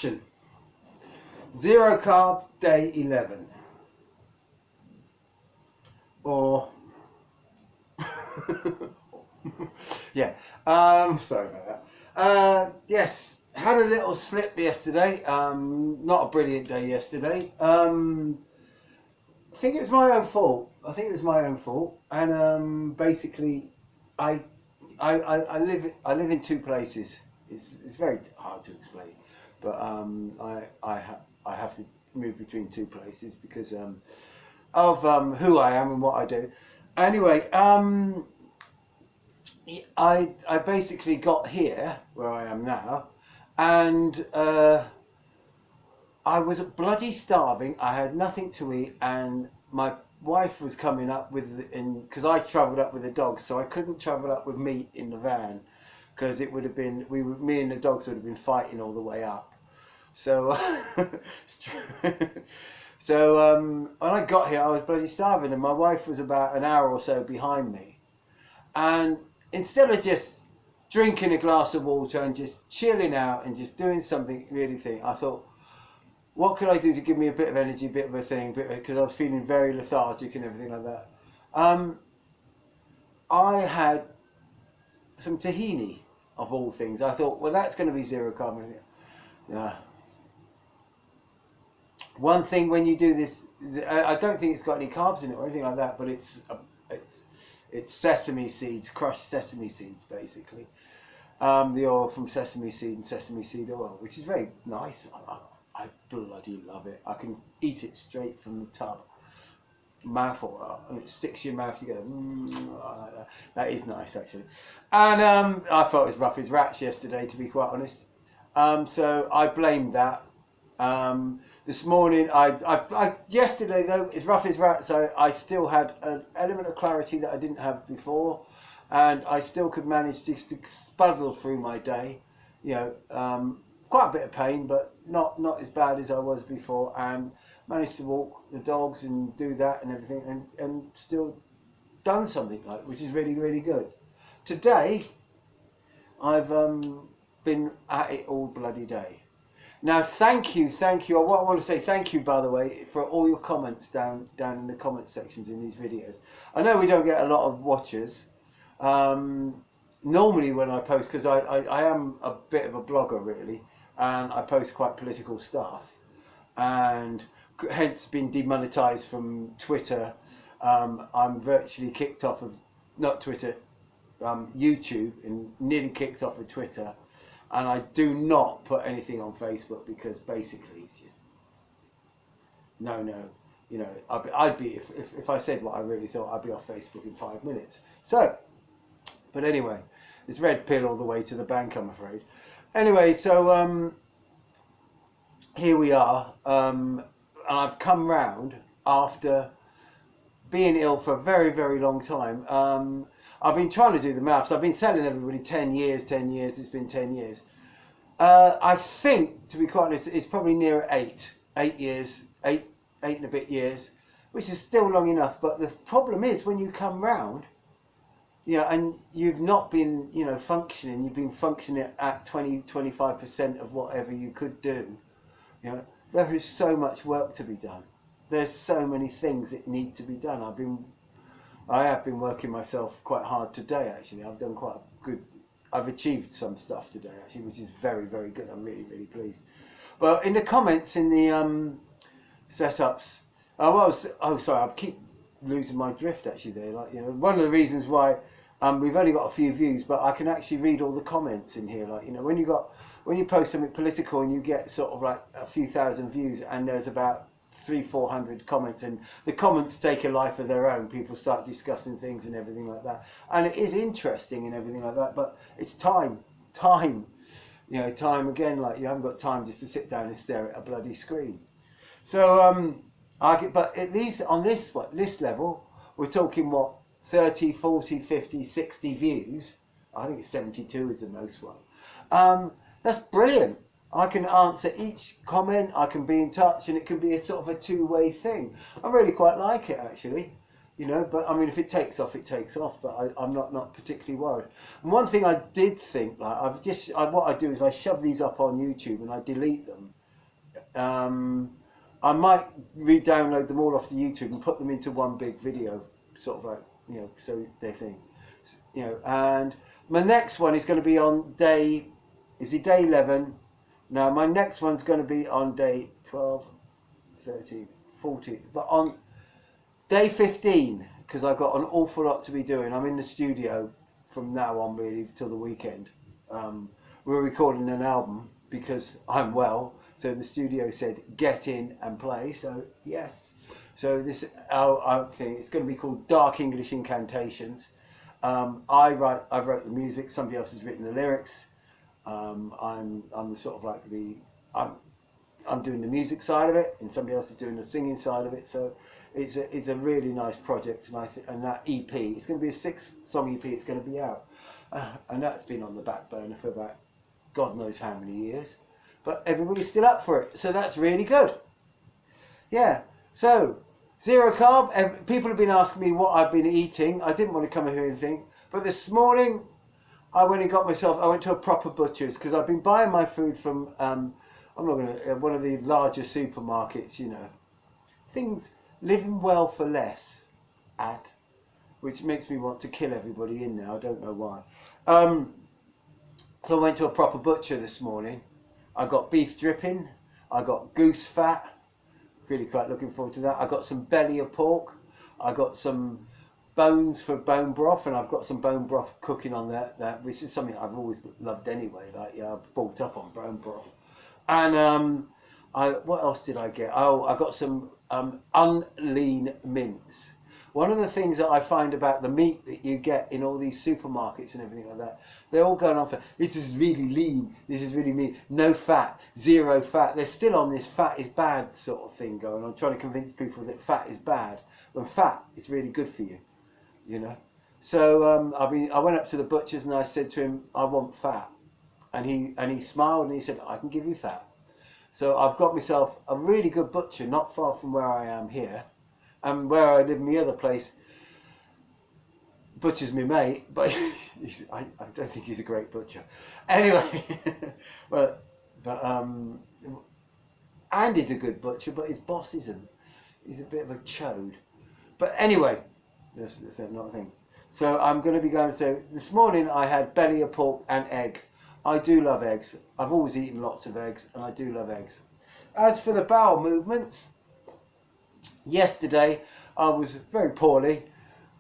action. 0 carb day 11. Or yeah, sorry about that. Yes, had a little slip yesterday. Not a brilliant day yesterday. I think it was my own fault. And basically, I live in two places. It's very hard to explain, but I have to move between two places because of who I am and what I do. Anyway, I basically got here where I am now, and I was bloody starving. I had nothing to eat, and my wife was coming up because I travelled up with the dogs, so I couldn't travel up with meat in the van because it would have been me and the dogs would have been fighting all the way up. So so when I got here, I was bloody starving, and my wife was about an hour or so behind me. And instead of just drinking a glass of water and just chilling out and just doing something really I thought, what could I do to give me a bit of energy, a bit of a thing, because I was feeling very lethargic and everything like that. I had some tahini, of all things. I thought, well, that's going to be 0 carb. Yeah. One thing when you do this, I don't think it's got any carbs in it or anything like that, but it's sesame seeds, crushed sesame seeds, basically. The oil from sesame seed and sesame seed oil, which is very nice. I bloody love it. I can eat it straight from the tub. Mouthful, and it sticks your mouth together. I like that. That is nice, actually. And I felt as rough as rats yesterday, to be quite honest. So I blamed that. This morning, yesterday though, as rough as rats, I still had an element of clarity that I didn't have before, and I still could manage to spuddle through my day. You know, quite a bit of pain, but not as bad as I was before, and managed to walk the dogs and do that and everything, and still done something which is really, really good. Today, I've been at it all bloody day. Now, thank you. What I want to say, thank you, by the way, for all your comments down in the comment sections in these videos. I know we don't get a lot of watchers normally when I post, because I am a bit of a blogger, really, and I post quite political stuff, and hence been demonetized from Twitter. I'm virtually kicked off of, not Twitter, YouTube, and nearly kicked off of Twitter. And I do not put anything on Facebook because basically it's just no. You know, I'd be if I said what I really thought, I'd be off Facebook in 5 minutes. So, but anyway, it's red pill all the way to the bank, I'm afraid. Anyway, so here we are, and I've come round after being ill for a very, very long time. I've been trying to do the maths. I've been telling everybody 10 years, it's been 10 years. I think, to be quite honest, it's probably near 8 years, eight and a bit years, which is still long enough. But the problem is when you come round, you know, and you've not been, you know, functioning, you've been functioning at 20-25% of whatever you could do, you know, there is so much work to be done. There's so many things that need to be done. I have been working myself quite hard today, actually. I've achieved some stuff today, actually, which is very, very good. I'm really, really pleased. But in the comments, in the setups, sorry, I keep losing my drift, actually, there. Like, you know, one of the reasons why we've only got a few views, but I can actually read all the comments in here. Like, you know, when you post something political and you get sort of like a few thousand views, and there's about 300-400 comments, and the comments take a life of their own. People start discussing things and everything like that, and it is interesting and everything like that, but it's time, you know, time again. Like, you haven't got time just to sit down and stare at a bloody screen. So but at least on this level, we're talking what, 30, 40, 50, 60 views. I think it's 72 is the most one. That's brilliant. I can answer each comment, I can be in touch, and it can be a sort of a two-way thing. I really quite like it, actually, you know, but I mean, if it takes off, it takes off, but I'm not particularly worried. And one thing I did think, like, what I do is I shove these up on YouTube and I delete them, I might re-download them all off the YouTube and put them into one big video, sort of like, you know, so they think, you know. And my next one is going to be on day, is it day 11? No, my next one's going to be on day 12, 13, 14, but on day 15, because I've got an awful lot to be doing. I'm in the studio from now on really till the weekend. We're recording an album because I'm well, so the studio said get in and play, so yes. So this I think it's going to be called Dark English Incantations. I wrote the music, somebody else has written the lyrics. I'm the sort of like I'm doing the music side of it, and somebody else is doing the singing side of it. So it's a really nice project, and that EP, it's going to be a 6-song EP. It's going to be out, and that's been on the back burner for about God knows how many years, but everybody's still up for it. So that's really good. Yeah. So zero carb. People have been asking me what I've been eating. I didn't want to come here and think, but this morning I went to a proper butcher's because I've been buying my food from one of the larger supermarkets, you know, things living well for less which makes me want to kill everybody in there. I don't know why. So I went to a proper butcher this morning. I got beef dripping, I got goose fat, really quite looking forward to that. I got some belly of pork, I got some bones for bone broth, and I've got some bone broth cooking on that which is something I've always loved anyway. Like, yeah, I've brought up on bone broth. And what else did I get? Oh, I got some unlean mince. One of the things that I find about the meat that you get in all these supermarkets and everything like that, they're all going on for, this is really lean, this is really mean, no fat, zero fat. They're still on this fat is bad sort of thing going on, trying to convince people that fat is bad, when fat is really good for you, you know. So I went up to the butcher's and I said to him, I want fat. And he smiled and he said, I can give you fat. So I've got myself a really good butcher not far from where I am here. And where I live in the other place, butcher's my mate, but I don't think he's a great butcher. Anyway, Andy's a good butcher, but his boss isn't. He's a bit of a chode. But anyway, that's not a thing. So I'm going to be going to, this morning I had belly of pork and eggs. I do love eggs. I've always eaten lots of eggs, and I do love eggs. As for the bowel movements, yesterday I was very poorly,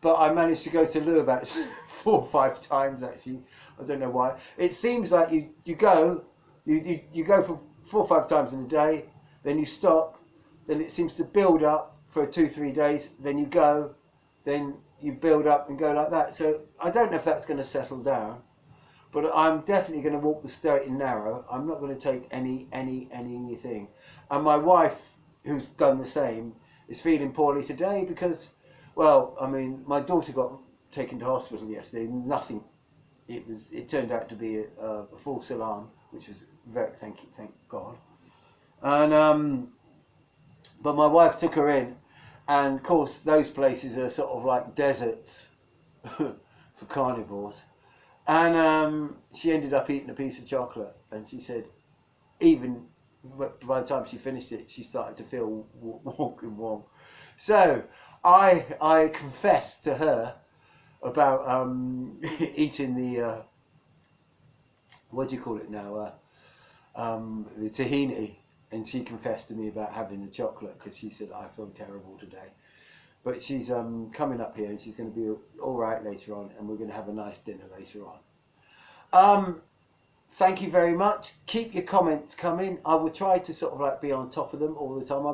but I managed to go to loo about 4 or 5 times actually. I don't know why. It seems like you go for 4 or 5 times in a day, then you stop, then it seems to build up for 2-3 days, then you go, then you build up and go like that. So I don't know if that's going to settle down, but I'm definitely going to walk the straight and narrow. I'm not going to take anything. And my wife, who's done the same, is feeling poorly today because, well, I mean, my daughter got taken to hospital yesterday. Nothing. It turned out to be a false alarm, which was thank God. And but my wife took her in, and of course those places are sort of like deserts for carnivores. And she ended up eating a piece of chocolate, and she said, even by the time she finished it, she started to feel wonk. So I confessed to her about eating the what do you call it now, the tahini, and she confessed to me about having the chocolate because she said, I feel terrible today. But she's coming up here and she's going to be all right later on, and we're going to have a nice dinner later on. Thank you very much. Keep your comments coming. I will try to sort of like be on top of them all the time.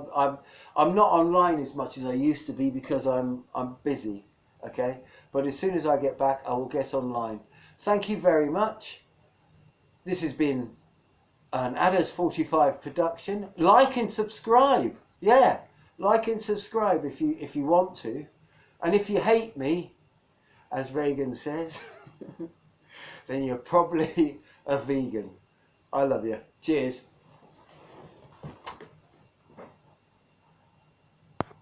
I'm not online as much as I used to be because I'm busy. Okay, but as soon as I get back, I will get online. Thank you very much. This has been an Adders 45 production. Like and subscribe. Yeah. Like and subscribe if you want to. And if you hate me, as Reagan says, then you're probably a vegan. I love you. Cheers.